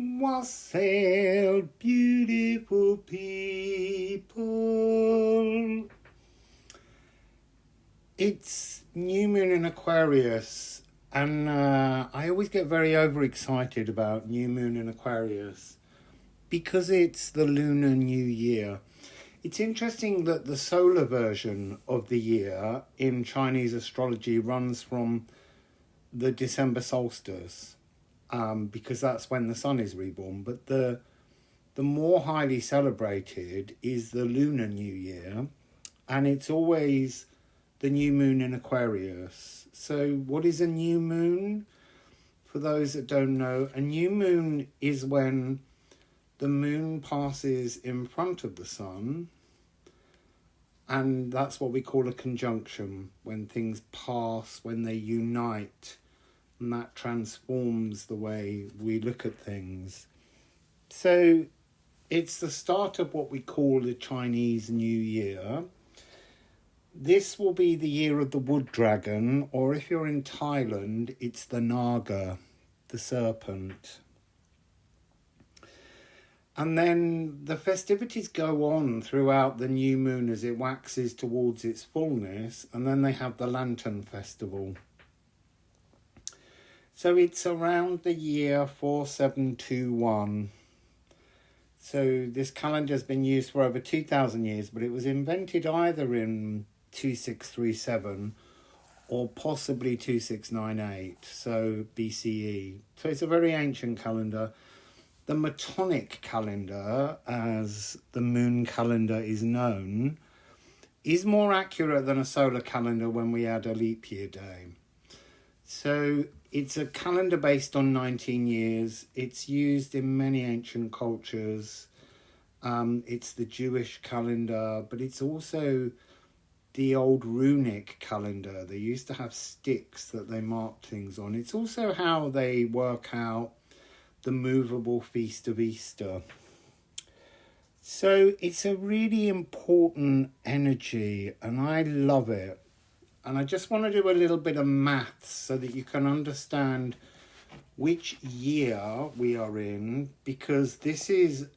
Wassail, beautiful people. It's new moon in Aquarius, and I always get very overexcited about new moon in Aquarius because it's the lunar new year. It's interesting that the solar version of the year in Chinese astrology runs from the December solstice, because that's when the sun is reborn. But the more highly celebrated is the Lunar New Year, and it's always the new moon in Aquarius. So what is a new moon? For those that don't know, a new moon is when the moon passes in front of the sun, and that's what we call a conjunction, when things pass, when they unite, and that transforms the way we look at things. So it's the start of what we call the Chinese New Year. This will be the year of the wood dragon, or if you're in Thailand, it's the naga, the serpent. And then the festivities go on throughout the new moon as it waxes towards its fullness, and then they have the Lantern Festival. So it's around the year 4721. So this calendar has been used for over 2,000 years, but it was invented either in 2637 or possibly 2698, so BCE. So it's a very ancient calendar. The Metonic calendar, as the moon calendar is known, is more accurate than a solar calendar when we add a leap year day. So it's a calendar based on 19 years. It's used in many ancient cultures. It's the Jewish calendar, but it's also the old runic calendar. They used to have sticks that they marked things on. It's also how they work out the movable feast of Easter. So it's a really important energy, and I love it. And I just want to do a little bit of maths so that you can understand which year we are in, because this is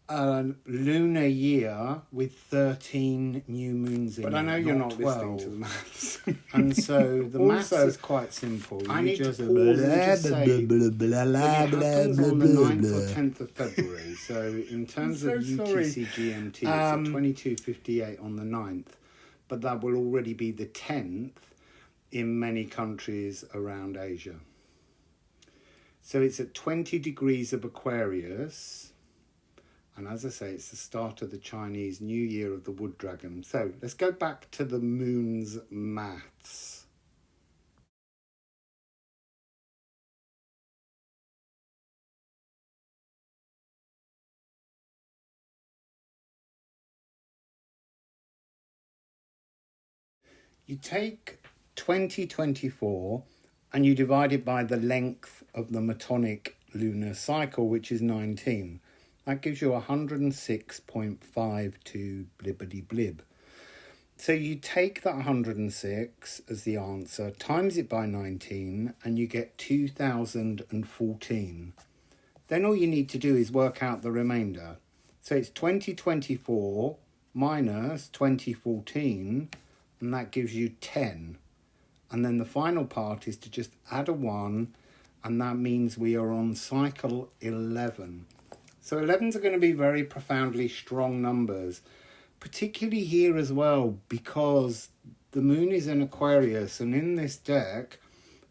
a lunar year with 13 new moons in it. But I know you're not 12. Listening to the maths. And so the maths is quite simple. I need to pause and just say that it happens on the 9th or 10th of February. So in terms of UTC GMT, it's at 22:58 on the 9th. But that will already be the 10th in many countries around Asia. So it's at 20 degrees of Aquarius. And as I say, it's the start of the Chinese New Year of the Wood Dragon. So let's go back to the moon's maths. You take 2024 and you divide it by the length of the Metonic lunar cycle, which is 19. That gives you 106.52 blibbity blib. So you take that 106 as the answer, times it by 19, and you get 2014. Then all you need to do is work out the remainder. So it's 2024 minus 2014, and that gives you 10. And then the final part is to just add a 1, and that means we are on cycle 11. So 11s are going to be very profoundly strong numbers, particularly here as well, because the moon is in Aquarius, and in this deck,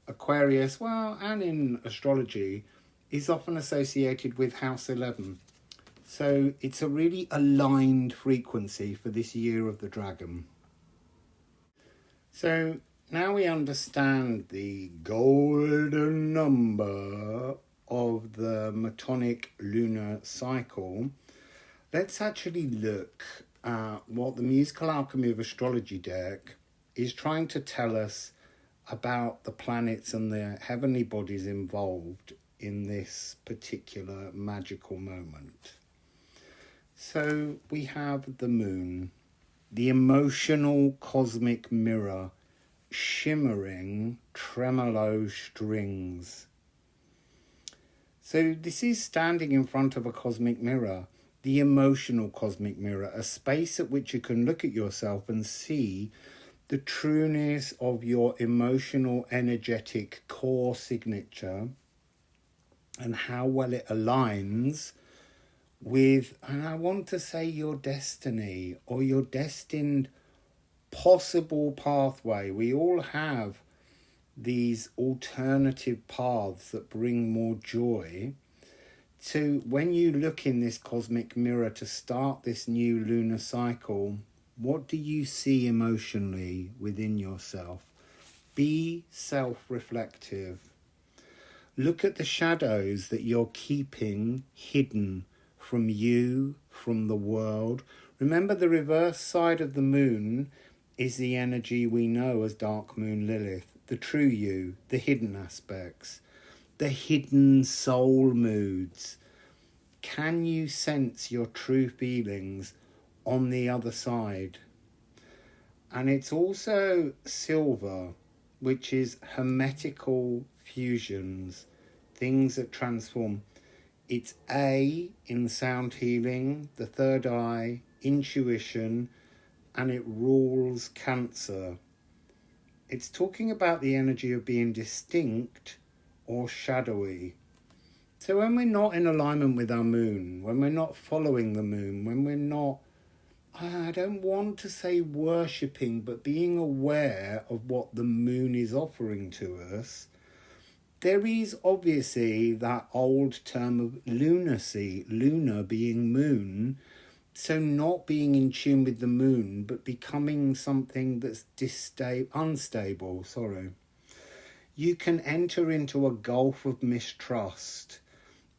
Aquarius, well, and in astrology, is often associated with house 11. So it's a really aligned frequency for this year of the dragon. So now we understand the golden number of the Metonic lunar cycle. Let's actually look at what the Musical Alchemy of Astrology deck is trying to tell us about the planets and the heavenly bodies involved in this particular magical moment. So we have the moon, the emotional cosmic mirror, shimmering tremolo strings. So this is standing in front of a cosmic mirror, the emotional cosmic mirror, a space at which you can look at yourself and see the trueness of your emotional, energetic core signature and how well it aligns with, and I want to say, your destiny or your destined possible pathway. We all have these alternative paths that bring more joy. So when you look in this cosmic mirror to start this new lunar cycle, what do you see emotionally within yourself? Be self-reflective. Look at the shadows that you're keeping hidden from you, from the world. Remember, the reverse side of the moon is the energy we know as dark moon Lilith, the true you, the hidden aspects, the hidden soul moods. Can you sense your true feelings on the other side? And it's also silver, which is hermetical fusions, things that transform. It's A in sound healing, the third eye, intuition, and it rules Cancer. It's talking about the energy of being distinct or shadowy. So when we're not in alignment with our moon, when we're not following the moon, when we're not, I don't want to say worshipping, but being aware of what the moon is offering to us, there is obviously that old term of lunacy, lunar being moon, so not being in tune with the moon, but becoming something that's unstable. You can enter into a gulf of mistrust,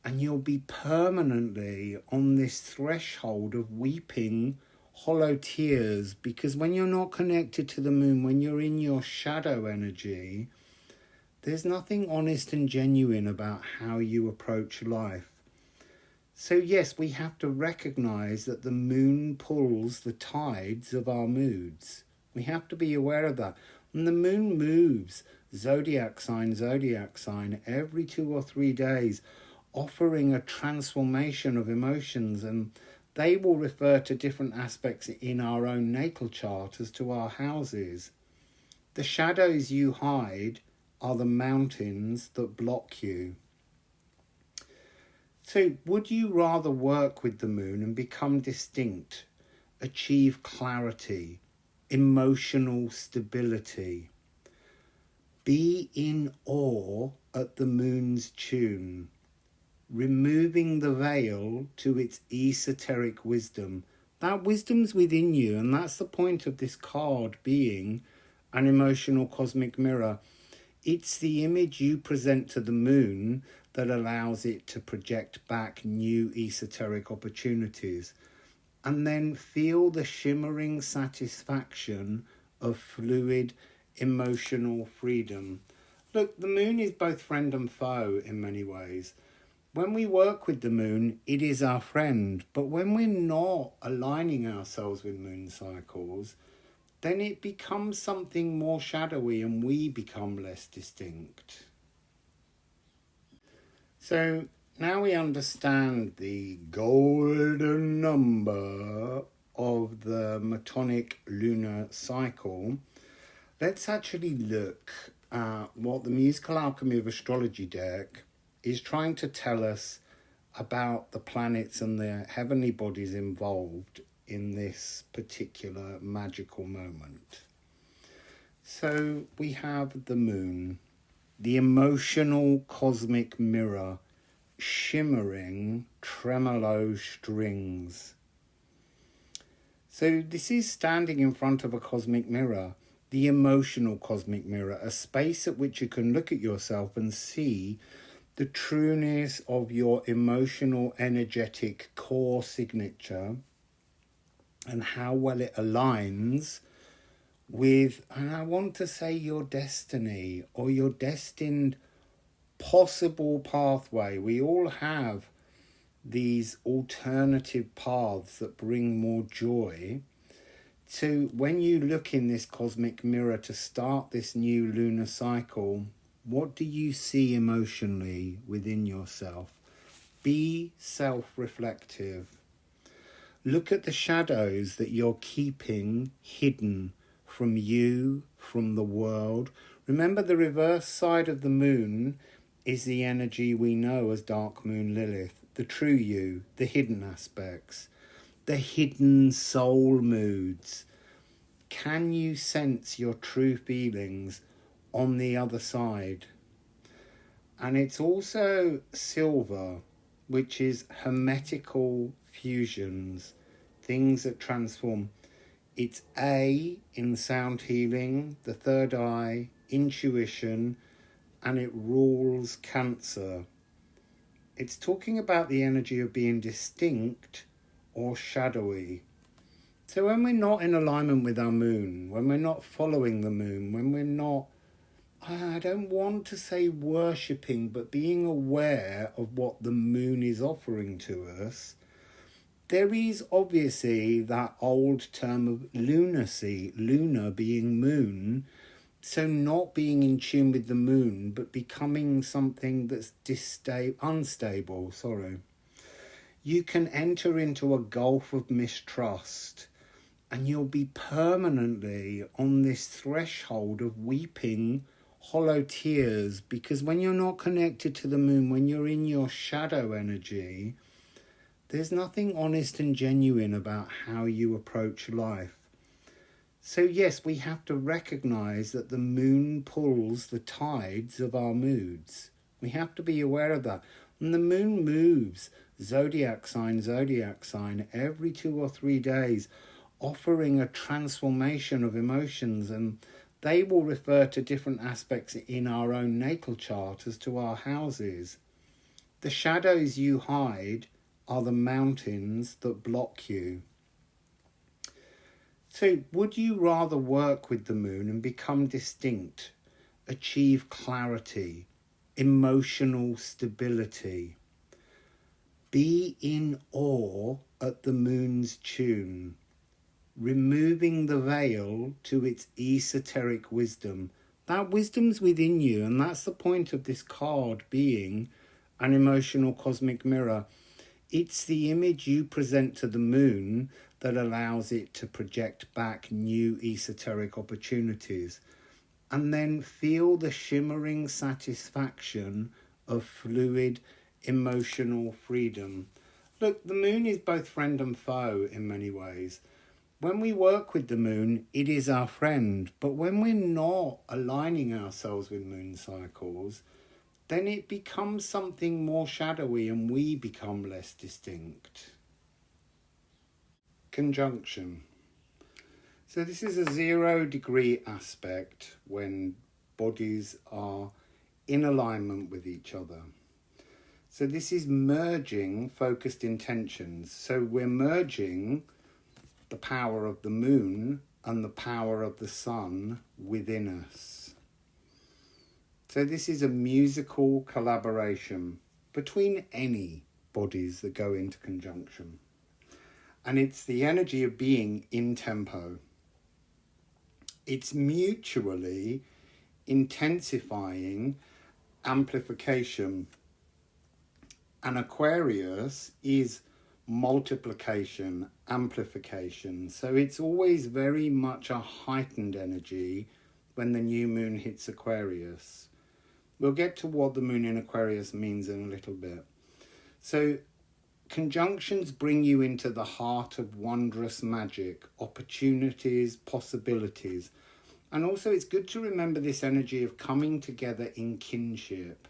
and you'll be permanently on this threshold of weeping hollow tears, because when you're not connected to the moon, when you're in your shadow energy, there's nothing honest and genuine about how you approach life. So yes, we have to recognize that the moon pulls the tides of our moods. We have to be aware of that. And the moon moves zodiac sign, every 2 or 3 days, offering a transformation of emotions, and they will refer to different aspects in our own natal chart as to our houses. The shadows you hide are the mountains that block you. So would you rather work with the moon and become distinct, achieve clarity, emotional stability, be in awe at the moon's tune, removing the veil to its esoteric wisdom? That wisdom's within you, and that's the point of this card being an emotional cosmic mirror. It's the image you present to the moon that allows it to project back new esoteric opportunities, and then feel the shimmering satisfaction of fluid emotional freedom. Look, the moon is both friend and foe in many ways. When we work with the moon, it is our friend, but when we're not aligning ourselves with moon cycles, then it becomes something more shadowy and we become less distinct. So now we understand the golden number of the Metonic lunar cycle. Let's actually look at what the Musical Alchemy of Astrology deck is trying to tell us about the planets and the heavenly bodies involved in this particular magical moment. So we have the moon, the emotional cosmic mirror, shimmering tremolo strings. So this is standing in front of a cosmic mirror, the emotional cosmic mirror, a space at which you can look at yourself and see the trueness of your emotional, energetic core signature and how well it aligns with, and I want to say, your destiny or your destined possible pathway. We all have these alternative paths that bring more joy. So when you look in this cosmic mirror to start this new lunar cycle, what do you see emotionally within yourself? Be self-reflective. Look at the shadows that you're keeping hidden from you, from the world. Remember, the reverse side of the moon is the energy we know as dark moon Lilith, the true you, the hidden aspects, the hidden soul moods. Can you sense your true feelings on the other side? And it's also silver, which is hermetical fusions, things that transform. It's A in sound healing, the third eye, intuition, and it rules Cancer. It's talking about the energy of being distinct or shadowy. So when we're not in alignment with our moon, when we're not following the moon, when we're not, I don't want to say worshipping, but being aware of what the moon is offering to us, there is obviously that old term of lunacy, lunar being moon, so not being in tune with the moon, but becoming something that's unstable. You can enter into a gulf of mistrust, and you'll be permanently on this threshold of weeping hollow tears, because when you're not connected to the moon, when you're in your shadow energy, there's nothing honest and genuine about how you approach life. So yes, we have to recognize that the moon pulls the tides of our moods. We have to be aware of that. And the moon moves zodiac sign, every 2 or 3 days, offering a transformation of emotions, and they will refer to different aspects in our own natal chart as to our houses. The shadows you hide are the mountains that block you. So would you rather work with the moon and become distinct, achieve clarity, emotional stability? Be in awe at the moon's tune, removing the veil to its esoteric wisdom. That wisdom's within you, and that's the point of this card being an emotional cosmic mirror. It's the image you present to the moon that allows it to project back new esoteric opportunities, and then feel the shimmering satisfaction of fluid emotional freedom. Look, the moon is both friend and foe in many ways. When we work with the moon, it is our friend. But when we're not aligning ourselves with moon cycles, then it becomes something more shadowy and we become less distinct. Conjunction. So this is a 0-degree aspect when bodies are in alignment with each other. So this is merging focused intentions. So we're merging the power of the moon and the power of the sun within us. So this is a musical collaboration between any bodies that go into conjunction. And it's the energy of being in tempo. It's mutually intensifying amplification. And Aquarius is multiplication, amplification. So it's always very much a heightened energy when the new moon hits Aquarius. We'll get to what the moon in Aquarius means in a little bit. So conjunctions bring you into the heart of wondrous magic, opportunities, possibilities. And also it's good to remember this energy of coming together in kinship.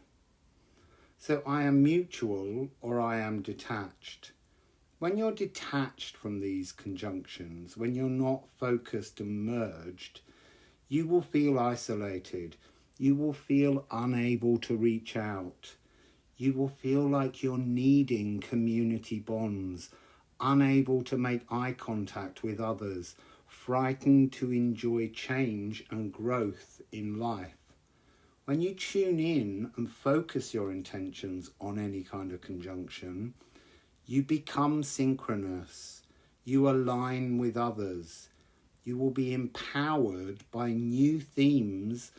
So I am mutual or I am detached. When you're detached from these conjunctions, when you're not focused and merged, you will feel isolated. You will feel unable to reach out. You will feel like you're needing community bonds, unable to make eye contact with others, frightened to enjoy change and growth in life. When you tune in and focus your intentions on any kind of conjunction, you become synchronous. You align with others. You will be empowered by new themes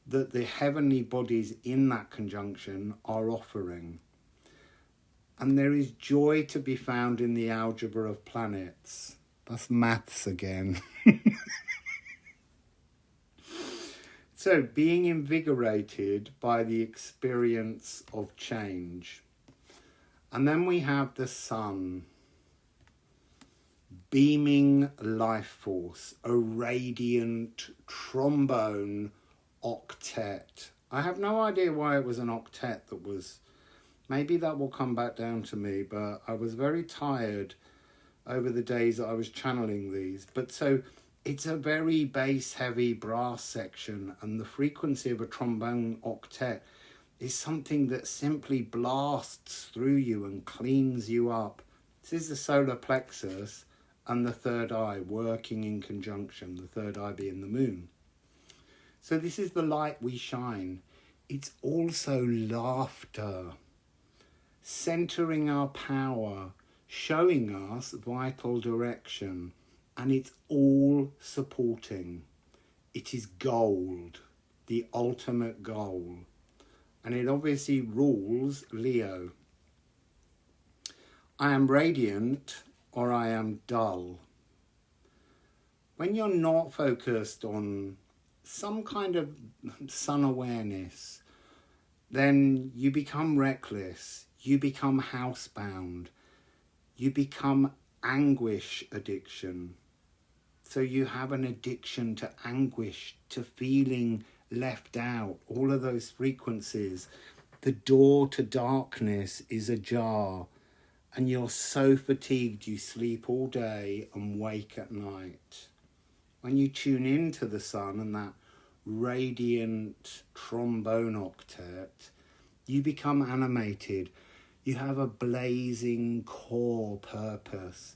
that the heavenly bodies in that conjunction are offering. And there is joy to be found in the algebra of planets. That's maths again. So, being invigorated by the experience of change. And then we have the sun. Beaming life force. A radiant trombone octet. I have no idea why it was an octet that was... Maybe that will come back down to me, but I was very tired over the days that I was channeling these. But so... It's a very bass-heavy brass section, and the frequency of a trombone octet is something that simply blasts through you and cleans you up. This is the solar plexus and the third eye working in conjunction, the third eye being the moon. So this is the light we shine. It's also laughter, centering our power, showing us vital direction. And it's all supporting. It is gold, the ultimate goal. And it obviously rules Leo. I am radiant or I am dull. When you're not focused on some kind of sun awareness, then you become reckless, you become housebound, you become anguish addiction. So you have an addiction to anguish, to feeling left out, all of those frequencies. The door to darkness is ajar, and you're so fatigued you sleep all day and wake at night. When you tune into the sun and that radiant trombone octet, you become animated. You have a blazing core purpose.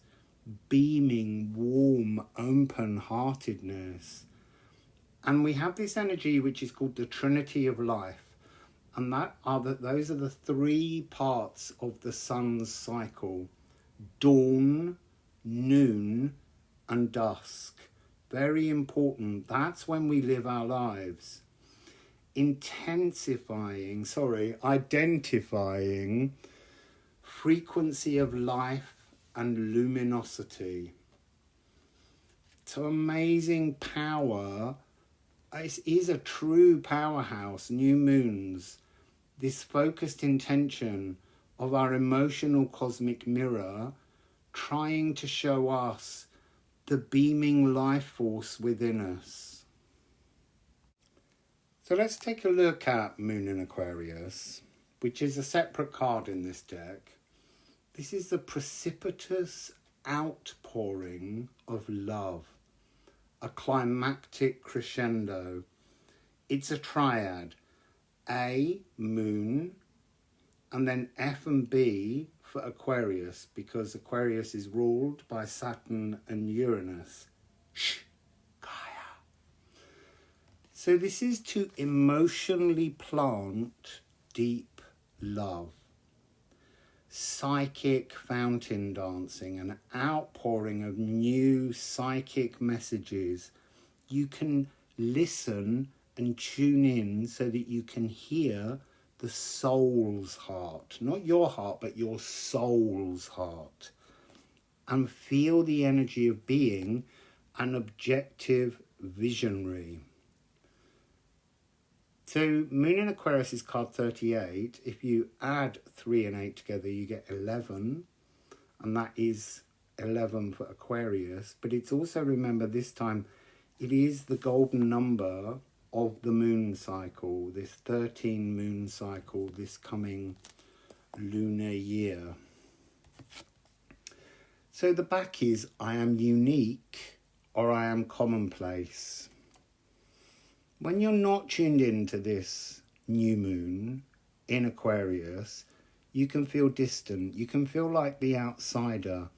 Beaming, warm, open-heartedness. And we have this energy which is called the Trinity of Life. And those are the three parts of the sun's cycle. Dawn, noon, and dusk. Very important. That's when we live our lives. Identifying frequency of life and luminosity. So amazing power. It is a true powerhouse, new moons. This focused intention of our emotional cosmic mirror trying to show us the beaming life force within us. So let's take a look at Moon in Aquarius, which is a separate card in this deck. This is the precipitous outpouring of love, a climactic crescendo. It's a triad, A, Moon, and then F and B for Aquarius, because Aquarius is ruled by Saturn and Uranus. Gaia. So this is to emotionally plant deep love. Psychic fountain dancing, an outpouring of new psychic messages. You can listen and tune in so that you can hear the soul's heart, not your heart, but your soul's heart, and feel the energy of being an objective visionary. So Moon in Aquarius is card 38. If you add 3 and 8 together, you get 11. And that is 11 for Aquarius. But it's also, remember this time, it is the golden number of the moon cycle. This 13 moon cycle, this coming lunar year. So the back is, I am unique or I am commonplace. When you're not tuned into this new moon in Aquarius, you can feel distant. You can feel like the outsider,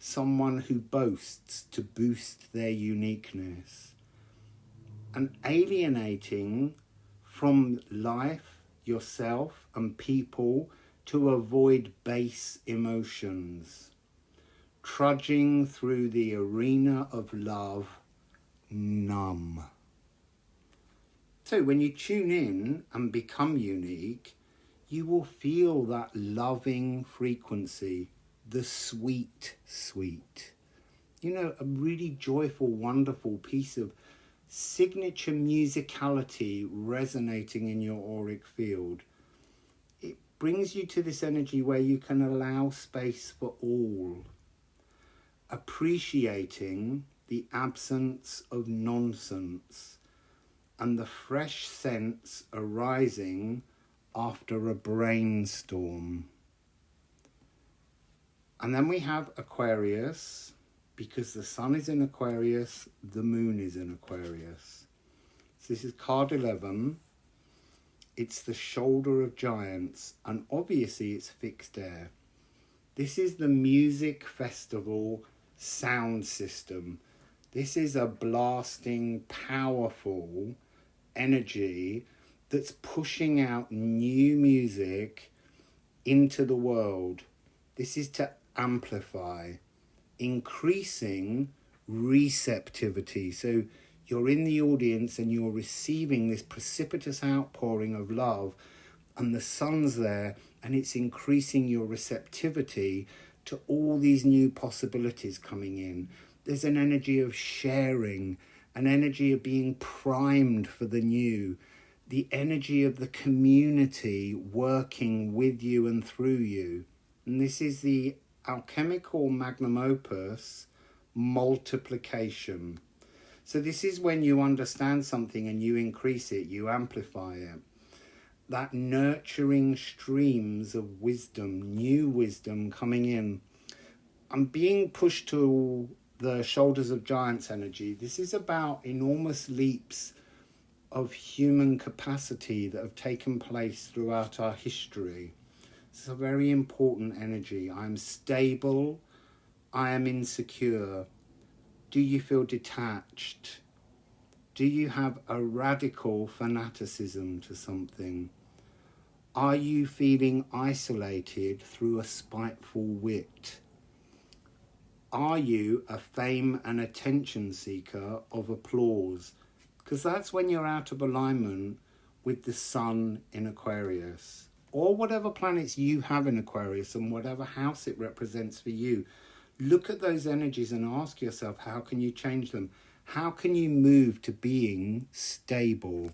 someone who boasts to boost their uniqueness. And alienating from life, yourself, and people to avoid base emotions. Trudging through the arena of love, numb. So when you tune in and become unique, you will feel that loving frequency, the sweet, sweet. You know, a really joyful, wonderful piece of signature musicality resonating in your auric field. It brings you to this energy where you can allow space for all, appreciating the absence of nonsense and the fresh sense arising after a brainstorm. And then we have Aquarius. Because the sun is in Aquarius, the moon is in Aquarius. So this is card 11. It's the shoulder of giants, and obviously it's fixed air. This is the music festival sound system. This is a blasting, powerful energy that's pushing out new music into the world. This is to amplify, increasing receptivity. So you're in the audience and you're receiving this precipitous outpouring of love, and the sun's there, and it's increasing your receptivity to all these new possibilities coming in. There's an energy of sharing, an energy of being primed for the new, the energy of the community working with you and through you. And this is the alchemical magnum opus, multiplication. So this is when you understand something and you increase it, you amplify it. That nurturing streams of wisdom, new wisdom coming in. I'm being pushed to the shoulders of giants energy. This is about enormous leaps of human capacity that have taken place throughout our history. It's a very important energy. I'm stable. I am insecure. Do you feel detached? Do you have a radical fanaticism to something? Are you feeling isolated through a spiteful wit? Are you a fame and attention seeker of applause? Because that's when you're out of alignment with the sun in Aquarius, or whatever planets you have in Aquarius and whatever house it represents for you. Look at those energies and ask yourself, how can you change them? How can you move to being stable?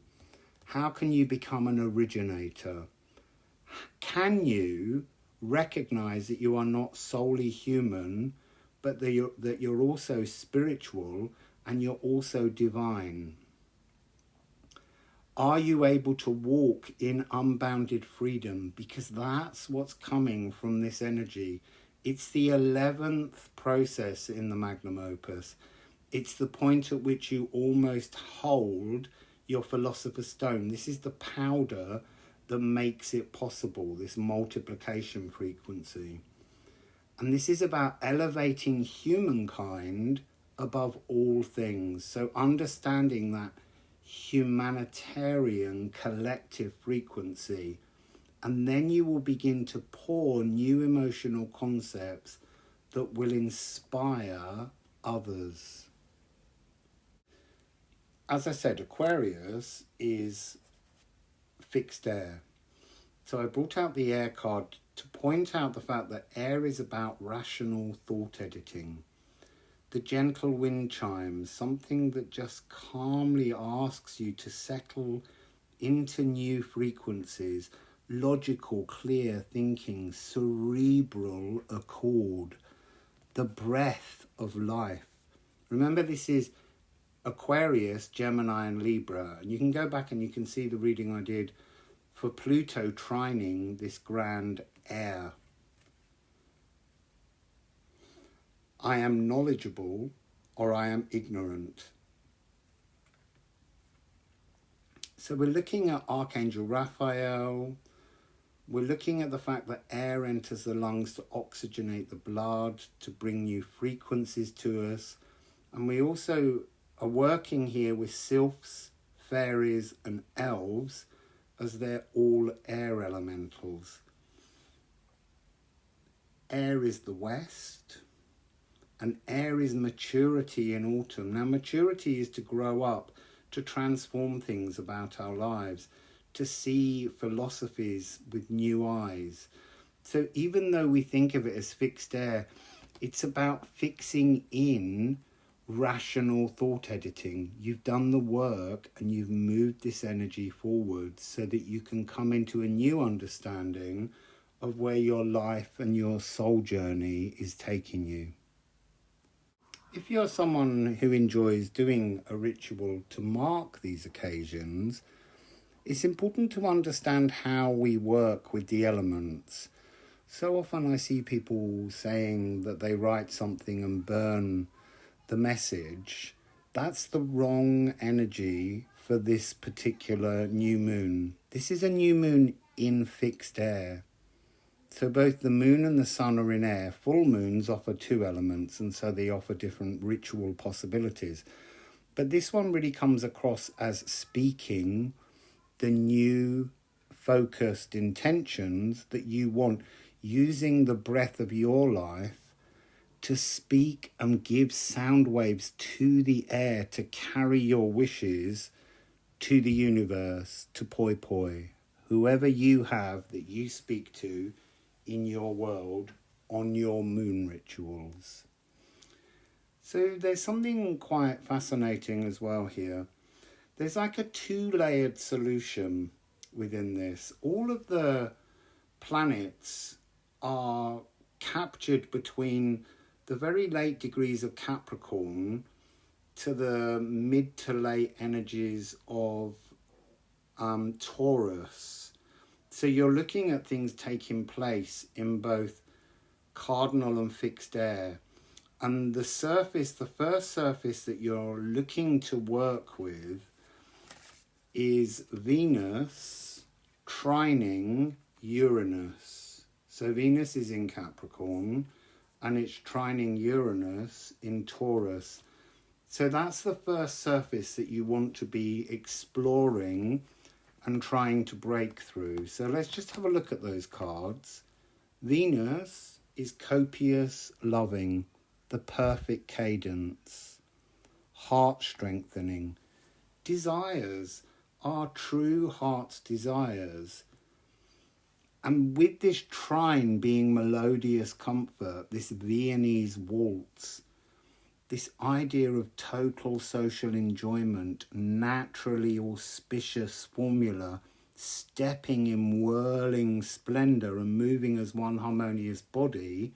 How can you become an originator? Can you recognize that you are not solely human, but that you're also spiritual and you're also divine? Are you able to walk in unbounded freedom? Because that's what's coming from this energy. It's the 11th process in the magnum opus. It's the point at which you almost hold your philosopher's stone. This is the powder that makes it possible, this multiplication frequency. And this is about elevating humankind above all things. So understanding that humanitarian collective frequency, and then you will begin to pour new emotional concepts that will inspire others. As I said, Aquarius is fixed air. So I brought out the air card to point out the fact that air is about rational thought editing. The gentle wind chimes, something that just calmly asks you to settle into new frequencies, logical, clear thinking, cerebral accord, the breath of life. Remember, this is Aquarius, Gemini and Libra. And you can go back and you can see the reading I did for Pluto trining this grand air. I am knowledgeable or I am ignorant. So we're looking at Archangel Raphael. We're looking at the fact that air enters the lungs to oxygenate the blood, to bring new frequencies to us. And we also are working here with sylphs, fairies and elves, as they're all air elementals. Air is the west, and air is maturity in autumn. Now, maturity is to grow up, to transform things about our lives, to see philosophies with new eyes. So even though we think of it as fixed air, it's about fixing in rational thought editing. You've done the work and you've moved this energy forward so that you can come into a new understanding of where your life and your soul journey is taking you. If you're someone who enjoys doing a ritual to mark these occasions, it's important to understand how we work with the elements. So often I see people saying that they write something and burn the message. That's the wrong energy for this particular new moon. This is a new moon in fixed air. So both the moon and the sun are in air. Full moons offer two elements, and so they offer different ritual possibilities. But this one really comes across as speaking the new focused intentions that you want, using the breath of your life to speak and give sound waves to the air to carry your wishes to the universe, to poi poi, whoever you have that you speak to in your world on your moon rituals. So there's something quite fascinating as well here. There's like a two-layered solution within this. All of the planets are captured between the very late degrees of Capricorn to the mid to late energies of Taurus. So you're looking at things taking place in both cardinal and fixed air. And the first surface that you're looking to work with is Venus trining Uranus. So Venus is in Capricorn and it's trining Uranus in Taurus. So that's the first surface that you want to be exploring and trying to break through. So let's just have a look at those cards. Venus is copious, loving, the perfect cadence, heart strengthening. Desires are true heart's desires. And with this trine being melodious comfort, this Viennese waltz, this idea of total social enjoyment, naturally auspicious formula, stepping in whirling splendour and moving as one harmonious body,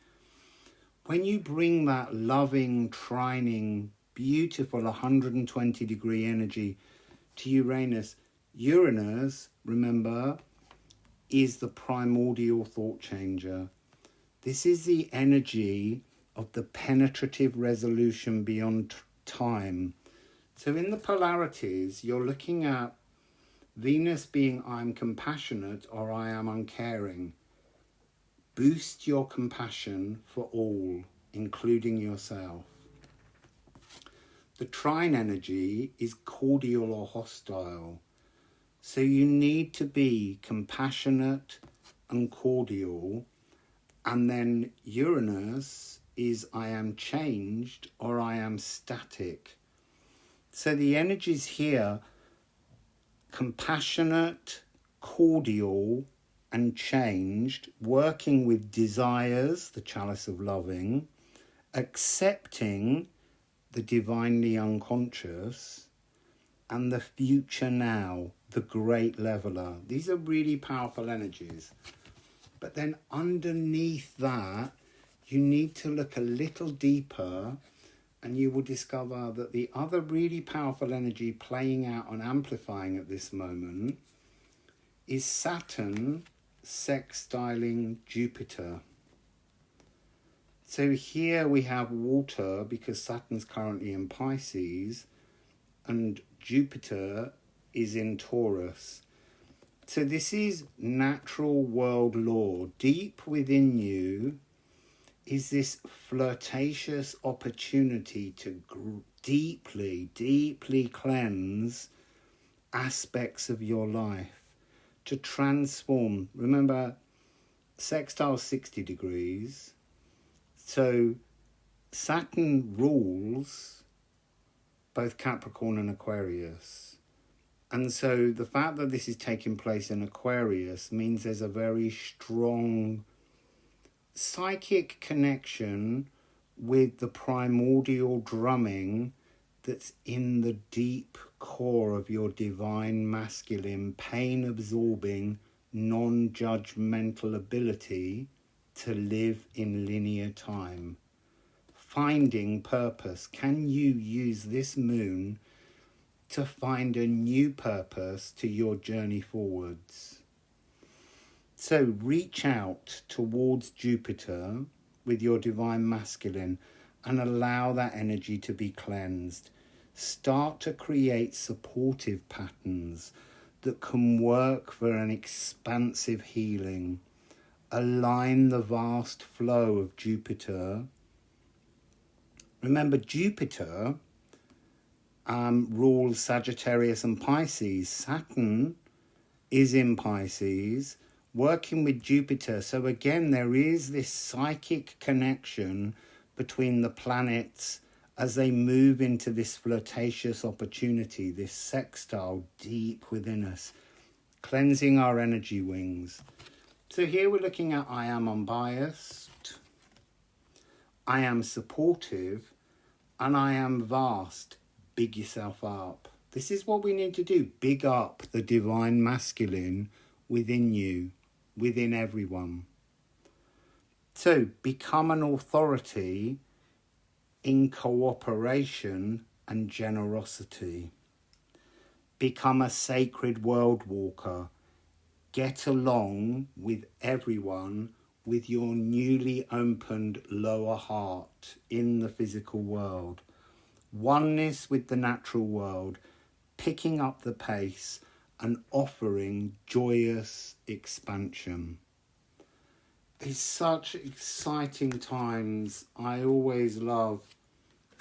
when you bring that loving, trining, beautiful 120 degree energy to Uranus, Uranus, remember, is the primordial thought changer. This is the energy of the penetrative resolution beyond time. So in the polarities, you're looking at Venus being I'm compassionate or I am uncaring. Boost your compassion for all, including yourself. The trine energy is cordial or hostile. So you need to be compassionate and cordial. And then Uranus is I am changed or I am static. So the energies here, compassionate, cordial and changed, working with desires, the chalice of loving, accepting the divinely unconscious, and the future now, the great leveler. These are really powerful energies. But then underneath that, you need to look a little deeper and you will discover that the other really powerful energy playing out and amplifying at this moment is Saturn sextiling Jupiter. So here we have water because Saturn's currently in Pisces and Jupiter is in Taurus. So this is natural world law. Deep within you is this flirtatious opportunity to deeply, deeply cleanse aspects of your life, to transform. Remember, sextile 60 degrees. So Saturn rules both Capricorn and Aquarius. And so the fact that this is taking place in Aquarius means there's a very strong psychic connection with the primordial drumming that's in the deep core of your divine masculine, pain-absorbing, non-judgmental ability to live in linear time. Finding purpose. Can you use this moon to find a new purpose to your journey forwards? So reach out towards Jupiter with your divine masculine and allow that energy to be cleansed. Start to create supportive patterns that can work for an expansive healing. Align the vast flow of Jupiter. Remember, Jupiter rules Sagittarius and Pisces. Saturn is in Pisces, working with Jupiter. So again, there is this psychic connection between the planets as they move into this flirtatious opportunity, this sextile deep within us, cleansing our energy wings. So here we're looking at I am unbiased, I am supportive, and I am vast. Big yourself up. This is what we need to do. Big up the divine masculine within you, within everyone. So become an authority in cooperation and generosity. Become a sacred world walker. Get along with everyone with your newly opened lower heart in the physical world. Oneness with the natural world, picking up the pace and offering joyous expansion. It's such exciting times. I always love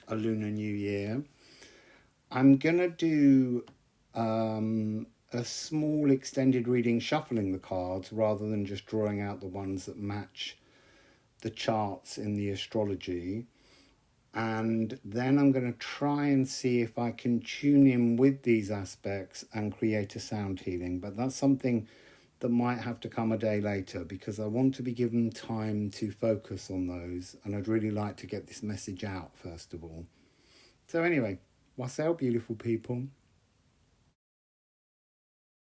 a Lunar New Year. I'm going to do a small extended reading, shuffling the cards rather than just drawing out the ones that match the charts in the astrology. And then I'm going to try and see if I can tune in with these aspects and create a sound healing. But that's something that might have to come a day later because I want to be given time to focus on those. And I'd really like to get this message out first of all. So anyway, Wassail, beautiful people.